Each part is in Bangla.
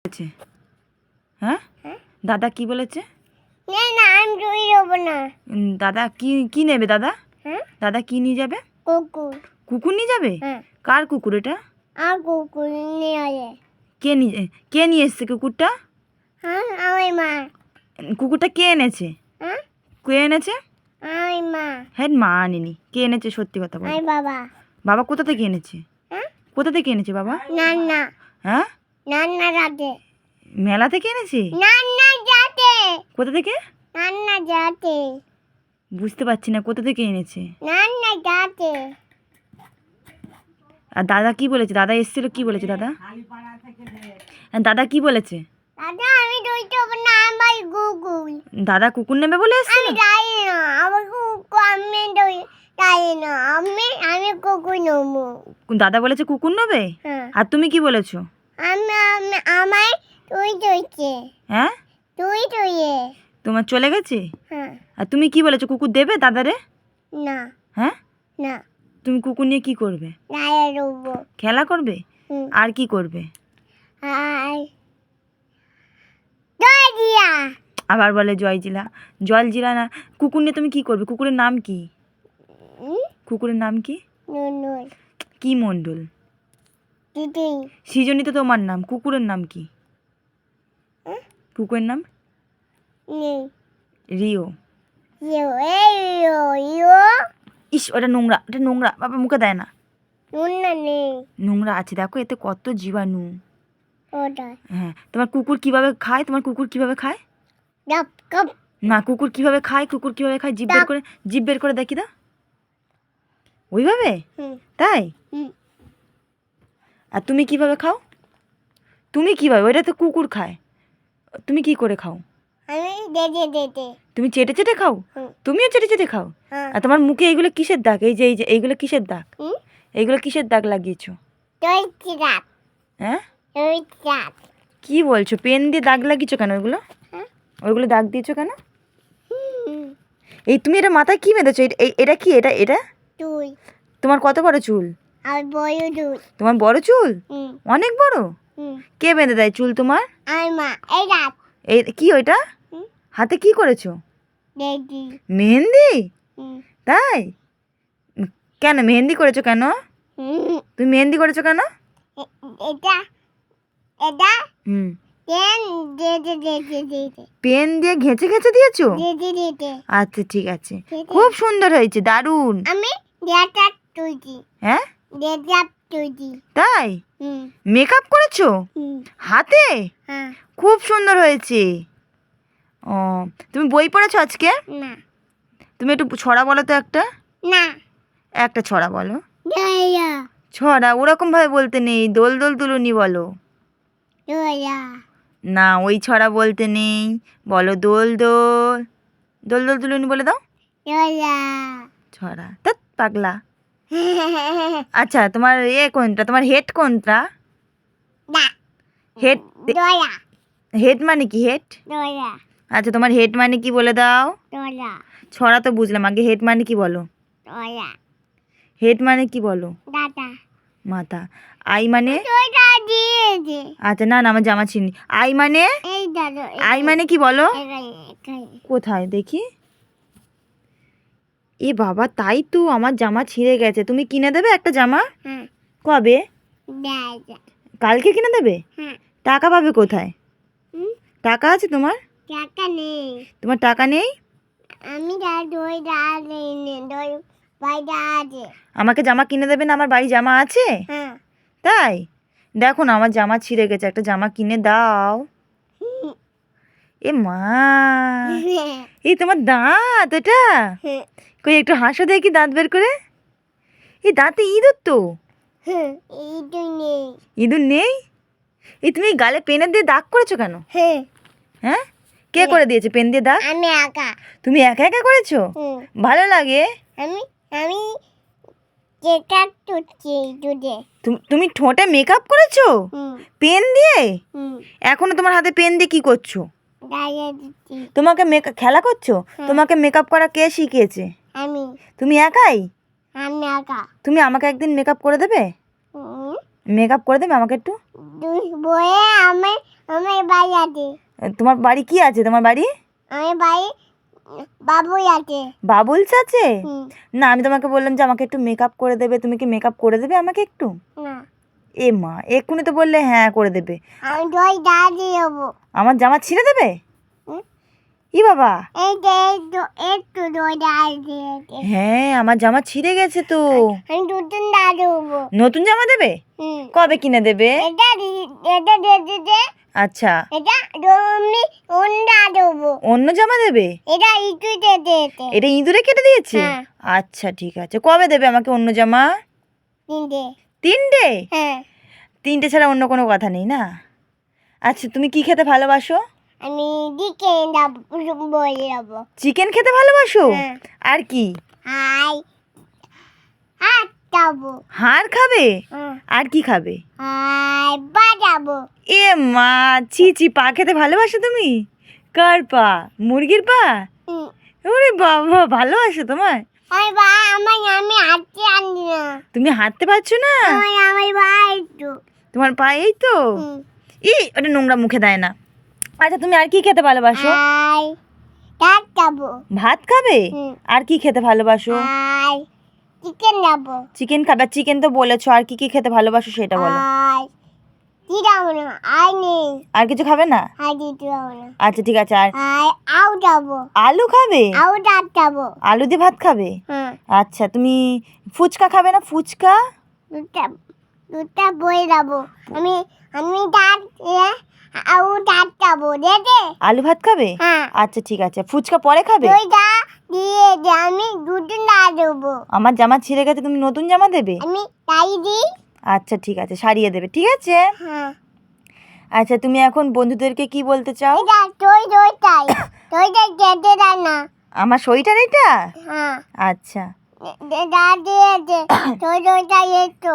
বলেছে? হ্যাঁ, দাদা কি বলেছে? না আমি দই দেবো না। দাদা কি কি নেবে দাদা? দাদা কি নিয়ে যাবে? কুকুর। কুকুর নিয়ে যাবে? কার কুকুর এটা? আর কুকুর নিয়ে আসে। কে নিয়ে এসছে কুকুরটা? আমার মা। কুকুরটা কে এনেছে? কে এনেছে? আমার মা। হ্যাঁ, মা আনেনি। কে এনেছে সত্যি কথা বল? আমার বাবা। বাবা কোথা থেকে এনেছে? কোথা থেকে এনেছে বাবা? নান্না। হ্যাঁ, নান্না যাতে। মেলা থেকে এনেছে? নান্না যাতে। কোথা থেকে? নান্না যাতে। বুঝতে পারছি না, কোথা থেকে এনেছে? নান্না যাতে। আর দাদা কি বলেছে? দাদা এসেছিল, কি বলেছে দাদা? দাদা কি বলেছে? দাদা আমি দই দেবো না, আমার কুকুর। দাদা কুকুর নেবে বলে এসেছিল? আমি যাই না, আমার কুকুর আমি দই যাই না, আমি কুকুর নেবো। দাদা বলেছে কুকুর নেবে? হ্যাঁ। আর তুমি কি বলেছো? আমার তুই দইছে। হ্যাঁ, তুই দইয়ে। তোমার চলে গেছে? হ্যাঁ। আর তুমি কি বলেছো? কুকুর দেবে দাদারে? না। হ্যাঁ, না। তুমি কুকুর নিয়ে কি করবে? গায়ে দেবো। খেলা করবে? আর কি করবে? আর দই দিয়া। আবার বলে জয়জিলা। জলজিলা না, কুকুর নিয়ে তুমি কি করবে? কুকুরের নাম কি? কুকুরের নাম কি? নুনুর। কি মণ্ডল? দিদি। সৃজনী তো তোমার নাম, কুকুরের নাম কি? কুকুরের নাম? নেই। রিও। ইয়ো ইয়ো ইয়ো। ইস, ওটা নোংরা, ওটা নোংরা, বাবা মুখে দেয় না। নুনা নেই। নোংরা আছে, দেখো এতে কত জীবাণু। ওটা। হ্যাঁ, তোমার কুকুর কিভাবে খায়? তোমার কুকুর কিভাবে খায়? ডাব কাপ। না, কুকুর কিভাবে খায়? কুকুর কিভাবে খায়? জিভ বের করে দেখি দাও। ওইভাবে? তাই? আর তুমি কিভাবে খাও? তুমি কিভাবে? ওইটা তো কুকুর খায়, তুমি কি করে খাও? আমি দে। তুমি চেটে চেটে খাও? তুমিও চেটে চেটে খাও? আর তোমার মুখে এইগুলো কিসের দাগ? এই যে এইগুলো কিসের দাগ? এইগুলো কিসের দাগ লাগিয়েছো? দই চিরাপ। হ্যাঁ, দই চিরাপ। কি বলছো? পেন দিয়ে দাগ লাগিয়েছো কেন ওইগুলো? ওইগুলো দাগ দিয়েছো কেন? এই তুমি এটা মাথায় কি বেঁধেছো? এটা কি? এটা তুই। তোমার কত বড় চুল? আর বড় দুধ। তোমার বড় চুল? অনেক বড়? কে বেঁধে দেয় চুল তোমার? আমার মা। এই রাত। এই কি ওইটা? হাতে কি করেছো? দেখি। মেহেন্দি? তাই? কেন মেহেন্দি করেছো কেন? তুমি মেহেন্দি করেছো কেন? এটা এটা পেন দিয়ে ঘেঁচে ঘেঁচে দিয়েছো? দে। আচ্ছা ঠিক আছে, খুব সুন্দর হয়েছে, দারুণ। আমি ডেটা তুইছি। হ্যাঁ, ডেটা তুইছি। তাই? মেকআপ করেছো হাতে? হ্যাঁ। খুব সুন্দর হয়েছে। ও, তুমি বই পড়েছো আজকে? না। তুমি একটু ছড়া বলো তো একটা। না। একটা ছড়া বলো। দয়া। ছড়া ওরকম ভাবে বলতে নেই, দোল দোল তুলুনি বলো। দয়া। না, ওই ছড়া বলতে নেই, বলো দোল দোল। দোল দোল তুলুনি বলে দাও। দয়া। ছড়া ধ্যাৎ পাগলা। আচ্ছা, তোমার কোনটা? তোমার হেড কোনটা? হেড? দয়া। হেড মানে কি? হেড? দয়া। আচ্ছা, তোমার হেড মানে কি বলে দাও। দয়া। ছড়া তো বুঝলাম, আগে হেড মানে কি বলো। দয়া। হেড মানে কি বলো? দাদা। মাথা। আই মানে? দয়া দিয়েছে। আচ্ছা, না না, আমার জামা ছিঁড়ি। আই মানে? এই দাদা। আই মানে কি বলো? এখানে। কোথায় দেখি? এ বাবা, তাই তো, আমার জামা ছিঁড়ে গেছে। তুমি কিনে দেবে একটা জামা? কবে? দাদা। কালকে কিনে দেবে? টাকা পাবে কোথায়? টাকা আছে তোমার? টাকা নেই। তোমার টাকা নেই? আমি দই দই বাইরে আছে। আমাকে জামা কিনে দেবে না? আমার বাড়ি জামা আছে। তাই? দেখো না, আমার জামা ছিঁড়ে গেছে, একটা জামা কিনে দাও। এ মা, এই তোমার দাঁত এটা? কই একটু হাসো দেখি দাঁত বের করে। এই দাঁতে ইঁদুর তো। ইঁদুর নেই। ইঁদুর নেই? এই তুমি গালে পেনের দিয়ে দাগ করেছো কেন? হ্যাঁ, কে করে দিয়েছে পেন দিয়ে দাগ? আমি একা। তুমি একা একা করেছো? ভালো লাগে? আমি আমি যেটা তুলছি দুধে। তুমি ঠোঁটে মেকআপ করেছো পেন দিয়ে? এখনো তোমার হাতে পেন দিয়ে কি করছো? তোমাকে খেলা করছো? তোমাকে মেকআপ করা কে শিখিয়েছে? আমি। তুমি একাই? আমি একা। তুমি আমাকে একদিন মেকআপ করে দেবে? মেকআপ করে দেবে আমাকে একটু? বয়ে আমি আমার বাড়ি আছে তোমার বাড়ি কি আছে? তোমার বাড়ি আমার বাড়ি বাবুই আছে বাবুলস আছে? হুম, না, আমি তোমাকে বললাম যে আমাকে একটু মেকআপ করে দেবে, তুমি কি মেকআপ করে দেবে আমাকে একটু? না এ মা, এক্ষুনি তো বললে হ্যাঁ করে দেবে। আমি দই দাঁড়িয়ে যাবো আমার জামা ছিঁড়ে দেবে? হুম? ই বাবা, এই যে একটু দই দাঁড়িয়ে হ্যাঁ আমার জামা ছিঁড়ে গেছে তো। আমি দুদিন দাঁড়িয়ে যাবো নতুন জামা দেবে? কবে কিনে দেবে? এটা এটা দিয়ে দে আচ্ছা, এটা তুমি অন্যা দেবো অন্য জামা দেবে? এটা একটু দে দে এটা ইঁদুরে কেটে দিয়েছে? হ্যাঁ। আচ্ছা ঠিক আছে, কবে দেবে আমাকে অন্য জামা? তিনটে 3টে? হ্যাঁ 3টে ছাড়া অন্য কোনো কথা নেই না? আচ্ছা, তুমি কি খেতে ভালোবাসো? আমি দিকে বলে যাবো চিকেন খেতে ভালোবাসো? হ্যাঁ। আর কি? হাই হাত যাবো হাড় খাবে? আর কি খাবে? হাই বাজাবো এ মা, ছি, পা খেতে ভালোবাসো তুমি? কার পা? মুরগির পা? ওরে বাবা, ভালোবাসো তোমার? আমি আমি হাঁটতে আনি না তুমি হাঁটতে পারছো না? আমার ভাই একটু তোমার পা এই তো? ওটা নোংরা মুখে দেয় না। আচ্ছা, তুমি আর কি খেতে ভালোবাসো? হাই হাত যাবো ভাত খাবে? আর কি খেতে ভালোবাসো? হাই চিকেন যাবো চিকেন খাবে? চিকেন তো বলেছো, আর কি কি খেতে ভালোবাসো সেটা বলো। হাই কি যাবো না আই নেই আর কিছু খাবে না? হাই দিতে যাবো না আচ্ছা ঠিক আছে। আর হাই আউ যাবো আলু খাবে? আউ দাঁত যাবো আলু দিয়ে ভাত খাবে? হ্যাঁ আচ্ছা, তুমি ফুচকা খাবে না? ফুচকা? দুটা বই যাবো আমি আমি দাঁত আউ দাঁত যাবো দে দে আলু ভাত খাবে? হ্যাঁ আচ্ছা ঠিক আছে, ফুচকা পরে খাবে? দইটা দিয়ে দে আমি দুদিন দাঁত দেবো আমার জামা ছিঁড়ে গেছে, তুমি নতুন জামা দেবে? আমি তাই দিই আচ্ছা ঠিক আছে, সারিয়ে দেবে, ঠিক আছে। হ্যাঁ আচ্ছা, তুমি এখন বন্ধুদেরকে কি বলতে চাও? এটা দইটাই যেতে দেয় না আমার সোয়েটার এটা? হ্যাঁ আচ্ছা দাঁত দিয়ে দে দইটা একটু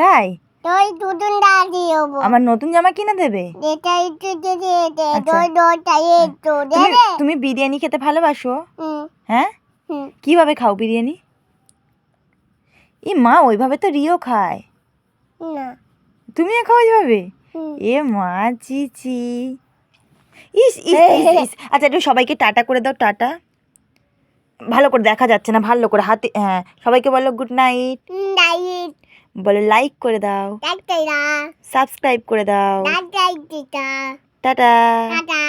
তাই? দই দুদিন দাঁত দিয়ে দেবো আমার নতুন জামা কিনে দেবে? এটা একটু দিয়ে দে আচ্ছা। দইটা একটু দে তুমি দে তুমি বিরিয়ানি খেতে ভালোবাসো? হুম হ্যাঁ, হুম কিভাবে খাও বিরিয়ানি? মা, ওইভাবে তো রিও খায়, না তুমিও খাও ওইভাবে? হুম এ মা, চিচি। ইস। আচ্ছা, একটু সবাইকে টাটা করে দাও, টাটা। ভালো করে দেখা যাচ্ছে না, ভালো করে হাতে, হ্যাঁ সবাইকে বলো গুড নাইট। ডাইট বলো লাইক করে দাও, ডাক্তারা সাবস্ক্রাইব করে দাও, ডাক্তার টাটা। টাটা